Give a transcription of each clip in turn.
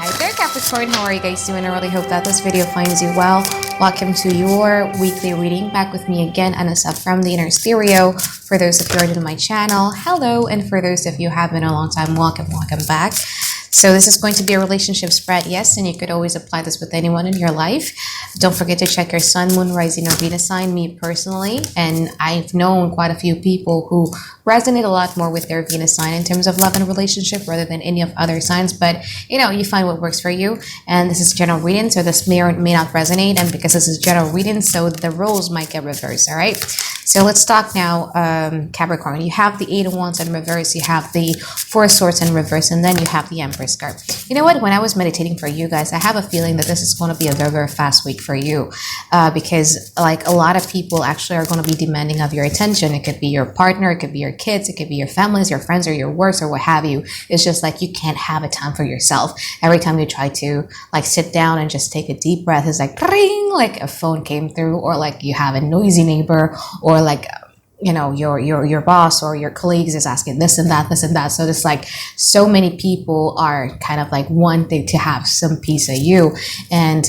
Hi there, Capricorn. How are you guys doing? I really hope that this video finds you well. Welcome to your weekly reading. Back with me again, Anisa from the Inner Stereo. For those of you who are new to my channel, hello. And for those of you who have been a long time, welcome back. So this is going to be a relationship spread, yes, and you could always apply this with anyone in your life. Don't forget to check your sun, moon, rising, or Venus sign. Me personally, and I've known quite a few people who resonate a lot more with their Venus sign in terms of love and relationship rather than any of other signs. But you know, you find what works for you. And this is general reading, so this may or may not resonate. And because this is general reading, so the roles might get reversed. All right. So let's talk now, Capricorn. You have the Eight of Wands in reverse, you have the Four of Swords in reverse, and then you have the Empress card. You know what? When I was meditating for you guys, I have a feeling that this is going to be a very, very fast week for you because like a lot of people actually are going to be demanding of your attention. It could be your partner, it could be your kids, it could be your families, your friends, or your works, or what have you. It's just like you can't have a time for yourself. Every time you try to like sit down and just take a deep breath, it's like ring, like a phone came through, or like you have a noisy neighbor, or like you know your boss or your colleagues is asking this and that. So it's like so many people are kind of like wanting to have some piece of you, and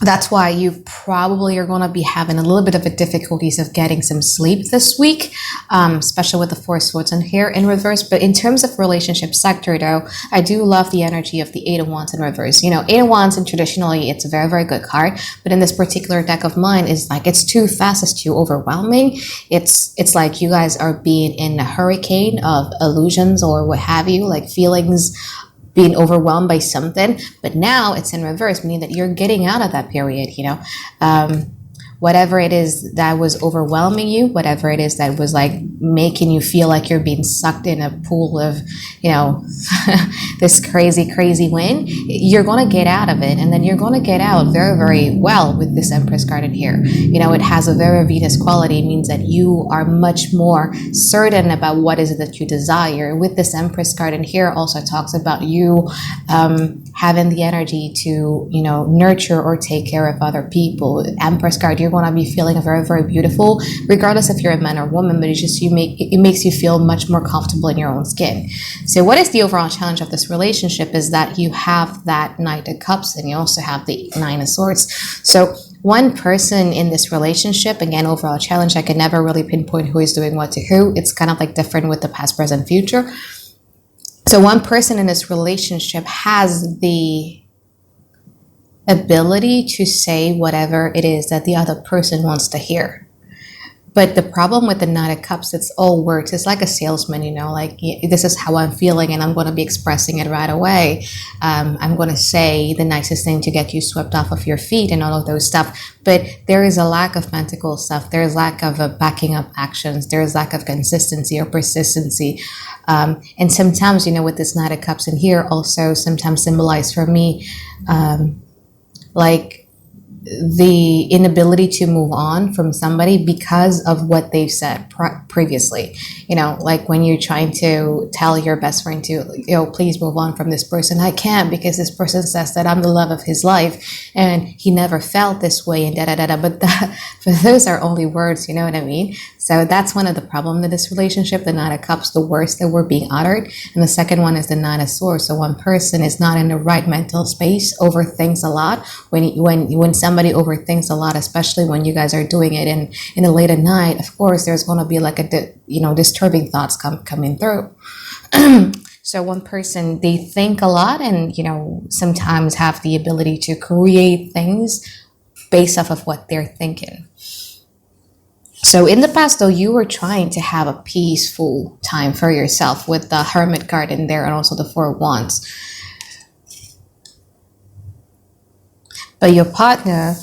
that's why you probably are going to be having a little bit of a difficulties of getting some sleep this week, especially with the Four Swords in here in reverse. But in terms of relationship sector, though, I do love the energy of the Eight of Wands in reverse. You know, Eight of Wands, and traditionally it's a very, very good card. But in this particular deck of mine, is like it's too fast, it's too overwhelming. It's like you guys are being in a hurricane of illusions or what have you, like feelings, being overwhelmed by something, but now it's in reverse, meaning that you're getting out of that period, you know, whatever it is that was overwhelming you, whatever it is that was like making you feel like you're being sucked in a pool of, you know, this crazy wind, you're going to get out of it. And then you're going to get out very, very well with this Empress card in here. You know, it has a very Venus quality. It means that you are much more certain about what is it that you desire. With this Empress card in here also talks about you having the energy to, you know, nurture or take care of other people. Empress card, you're going to be feeling very, very beautiful, regardless if you're a man or woman, but it's just it makes you feel much more comfortable in your own skin. So what is the overall challenge of this relationship is that you have that Knight of Cups and you also have the Nine of Swords. So one person in this relationship, again, overall challenge, I can never really pinpoint who is doing what to who. It's kind of like different with the past, present, future. So one person in this relationship has the ability to say whatever it is that the other person wants to hear. But the problem with the Knight of Cups, it's all words. It's like a salesman, you know, like this is how I'm feeling and I'm going to be expressing it right away. I'm going to say the nicest thing to get you swept off of your feet and all of those stuff. But there is a lack of mental stuff. There's lack of backing up actions. There's lack of consistency or persistency. And sometimes, you know, with this Knight of Cups in here also sometimes symbolize for me like the inability to move on from somebody because of what they've said previously. You know, like when you're trying to tell your best friend to, you know, please move on from this person. I can't because this person says that I'm the love of his life and he never felt this way and da-da-da-da. But those are only words, you know what I mean? So that's one of the problems in this relationship, the Nine of Cups, the words that were being uttered. And the second one is the Nine of Swords. So one person is not in the right mental space, overthinks a lot. When somebody overthinks a lot, especially when you guys are doing it in the late at night, of course, there's going to be like disturbing thoughts coming through. So one person, they think a lot and, you know, sometimes have the ability to create things based off of what they're thinking. So in the past, though, you were trying to have a peaceful time for yourself with the Hermit card in there and also the Four of Wands. But your partner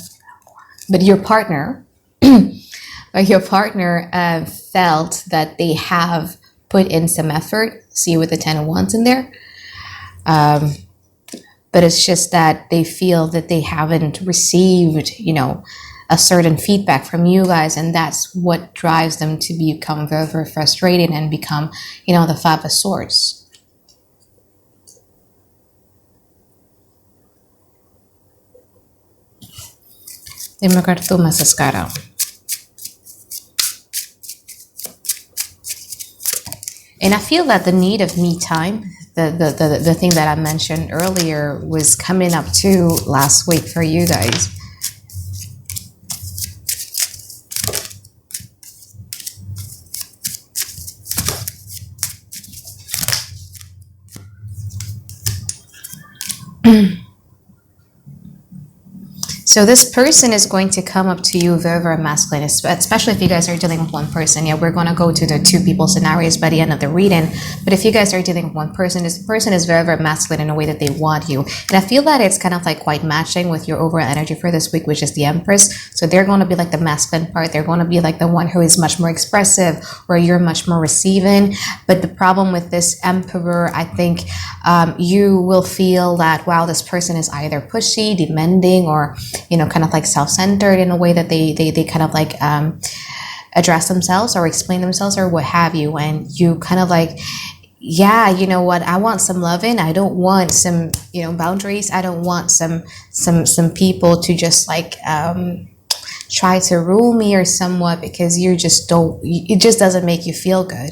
felt that they have put in some effort. See with the Ten of Wands in there. But it's just that they feel that they haven't received, you know, a certain feedback from you guys, and that's what drives them to become very, very frustrated and become, you know, the Five of Swords. Terima kartu masa sekarang. And I feel that the need of me time, the thing that I mentioned earlier, was coming up too last week for you guys. So this person is going to come up to you very, very masculine, especially if you guys are dealing with one person. Yeah, we're going to go to the two people scenarios by the end of the reading. But if you guys are dealing with one person, this person is very, very masculine in a way that they want you. And I feel that it's kind of like quite matching with your overall energy for this week, which is the Empress. So they're going to be like the masculine part. They're going to be like the one who is much more expressive, where you're much more receiving. But the problem with this Emperor, I think you will feel that, wow, this person is either pushy, demanding, or kind of like self-centered in a way that they kind of like address themselves or explain themselves or what have you. And you kind of like, yeah, you know what, I want some loving. I don't want some, boundaries. I don't want some people to just like try to rule me or somewhat, because it just doesn't make you feel good.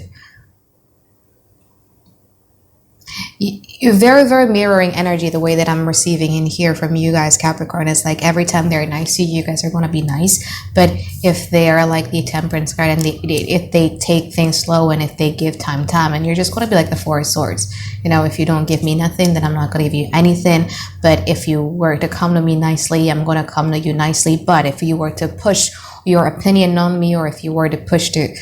You're very, very mirroring energy. The way that I'm receiving in here from you guys, Capricorn, is like every time they're nice to you, you guys are going to be nice. But if they're like the Temperance card, and if they take things slow, and if they give time, and you're just going to be like the Four of Swords. If you don't give me nothing, then I'm not going to give you anything. But if you were to come to me nicely, I'm going to come to you nicely. But if you were to push your opinion on me, or if you were to push to,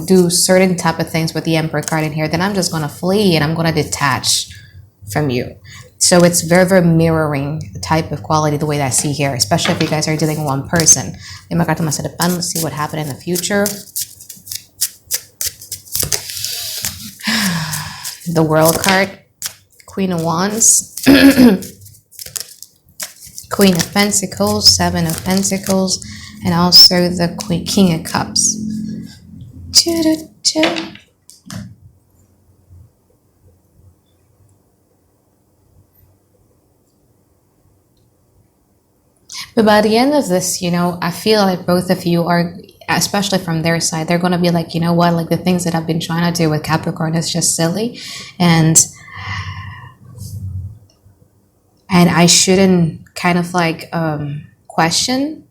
do certain type of things with the Emperor card in here, then I'm just going to flee and I'm going to detach from you. So it's very, very mirroring the type of quality, the way that I see here, especially if you guys are dealing with one person. Let's see what happened in the future. The World card, Queen of Wands, Queen of Pentacles, Seven of Pentacles, and also the King of Cups. But by the end of this, I feel like both of you are, especially from their side, they're going to be like, you know what, like the things that I've been trying to do with Capricorn is just silly. And I shouldn't kind of like question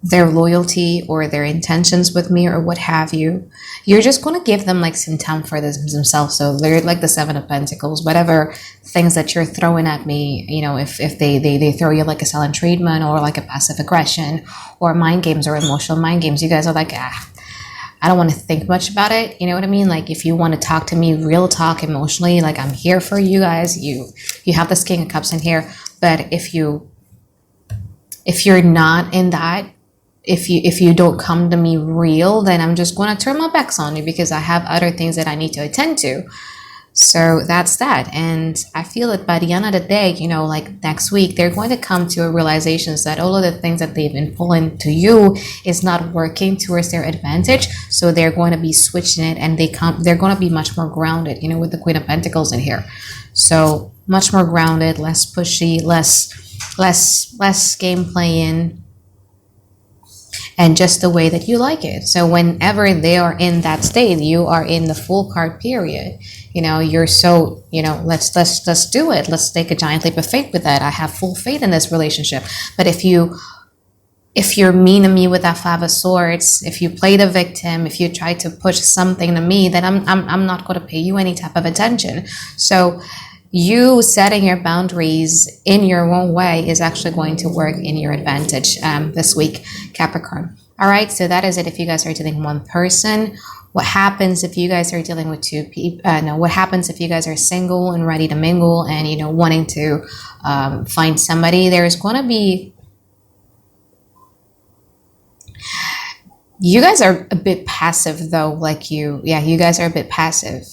their loyalty or their intentions with me or what have you. You're just going to give them like some time for themselves. So they're like the Seven of Pentacles, whatever things that you're throwing at me, if they throw you like a silent treatment or like a passive aggression or mind games or emotional mind games, you guys are like, I don't want to think much about it. You know what I mean? Like if you want to talk to me, real talk emotionally, like I'm here for you guys. You have this King of Cups in here. But if you're not in that, if you don't come to me real, then I'm just going to turn my backs on you because I have other things that I need to attend to. So that's that. And I feel that by the end of the day, like next week, they're going to come to a realization that all of the things that they've been pulling to you is not working towards their advantage. So they're going to be switching it, and they're going to be much more grounded, with the Queen of Pentacles in here. So much more grounded, less pushy, less game playing, and just the way that you like it. So whenever they are in that state, you are in the full card period. You're so, let's do it. Let's take a giant leap of faith with that. I have full faith in this relationship. But if you're mean to me with that Five of Swords, if you play the victim, if you try to push something to me, then I'm not going to pay you any type of attention. So you setting your boundaries in your own way is actually going to work in your advantage this week, Capricorn. All right, so that is it if you guys are dealing with one person. What happens if you guys are dealing with two people? What happens if you guys are single and ready to mingle and, wanting to find somebody? There's going to be... You guys are a bit passive, though. You guys are a bit passive.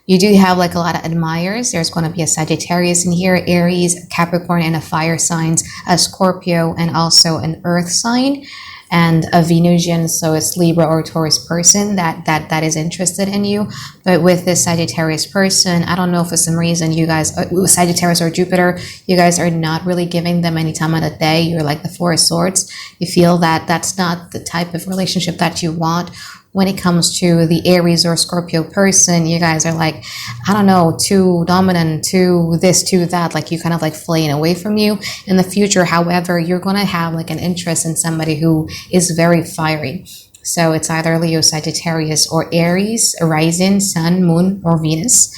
You do have like a lot of admirers. There's going to be a Sagittarius in here, Aries, Capricorn, and a fire signs, a Scorpio, and also an earth sign, and a Venusian, so it's Libra or Taurus person that is interested in you. But with this Sagittarius person, I don't know if for some reason you guys, Sagittarius or Jupiter, you guys are not really giving them any time of the day. You're like the Four of Swords. You feel that that's not the type of relationship that you want, when it comes to the Aries or Scorpio person, you guys are like, I don't know, too dominant, too this, too that, like you kind of like flaying away from you. In the future, however, you're going to have like an interest in somebody who is very fiery. So it's either Leo, Sagittarius, or Aries, rising, Sun, Moon, or Venus.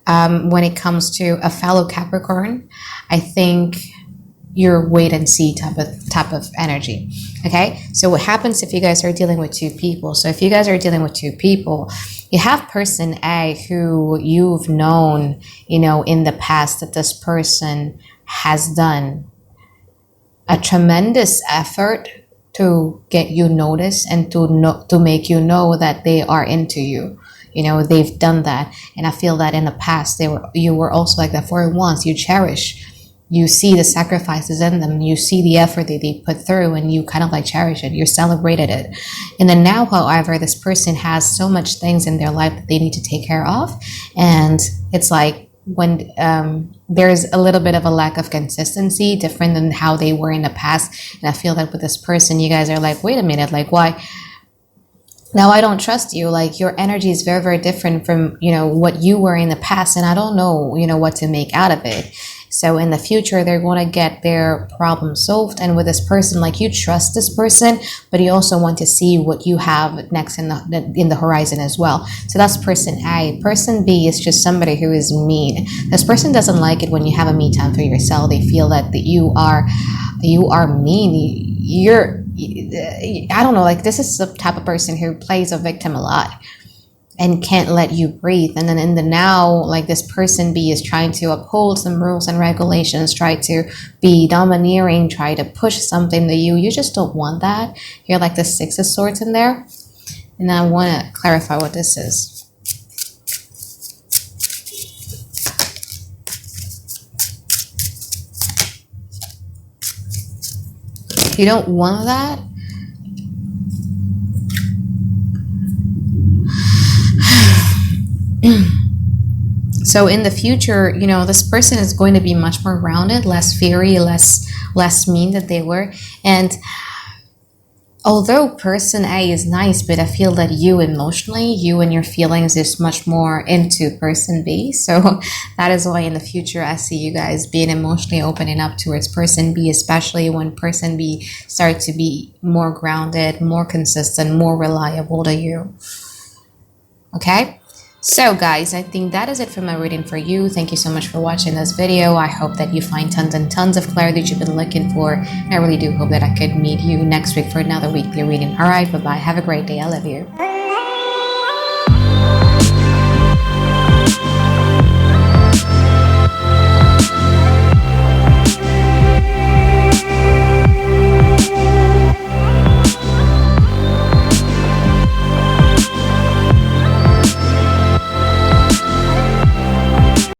When it comes to a fellow Capricorn, I think you're wait and see type of energy. Okay, so what happens if you guys are dealing with two people? So if you guys are dealing with two people, you have person A who you've known, you know, in the past that this person has done a tremendous effort to get you noticed and to make you know that they are into you. You know, they've done that, and I feel that in the past you were also like that for once. You cherish. You see the sacrifices in them, you see the effort that they put through, and you kind of like cherish it, you celebrated it. And then now, however, this person has so much things in their life that they need to take care of, and it's like when there's a little bit of a lack of consistency, different than how they were in the past. And I feel that with this person, you guys are like, wait a minute, like why? Now I don't trust you. Like your energy is very, very different from, you know, what you were in the past, and I don't know, you know, what to make out of it. So in the future, they're going to get their problem solved. And with this person, like you trust this person, but you also want to see what you have next in the horizon as well. So that's person A. Person B is just somebody who is mean. This person doesn't like it when you have a me time for yourself. They feel that you are mean. I don't know, like this is the type of person who plays a victim a lot and can't let you breathe. And then in the now, like this person B is trying to uphold some rules and regulations, try to be domineering, try to push something to you. You just don't want that. You're like the Six of Swords in there. And I want to clarify what this is. You don't want that. So in the future, you know, this person is going to be much more grounded, less fiery, less mean than they were. And although person A is nice, but I feel that you emotionally, you and your feelings is much more into person B. So that is why in the future, I see you guys being emotionally opening up towards person B, especially when person B starts to be more grounded, more consistent, more reliable to you. Okay? So guys, I think that is it for my reading for you. Thank you so much for watching this video. I hope that you find tons and tons of clarity that you've been looking for. And I really do hope that I could meet you next week for another weekly reading. All right, bye-bye. Have a great day. I love you.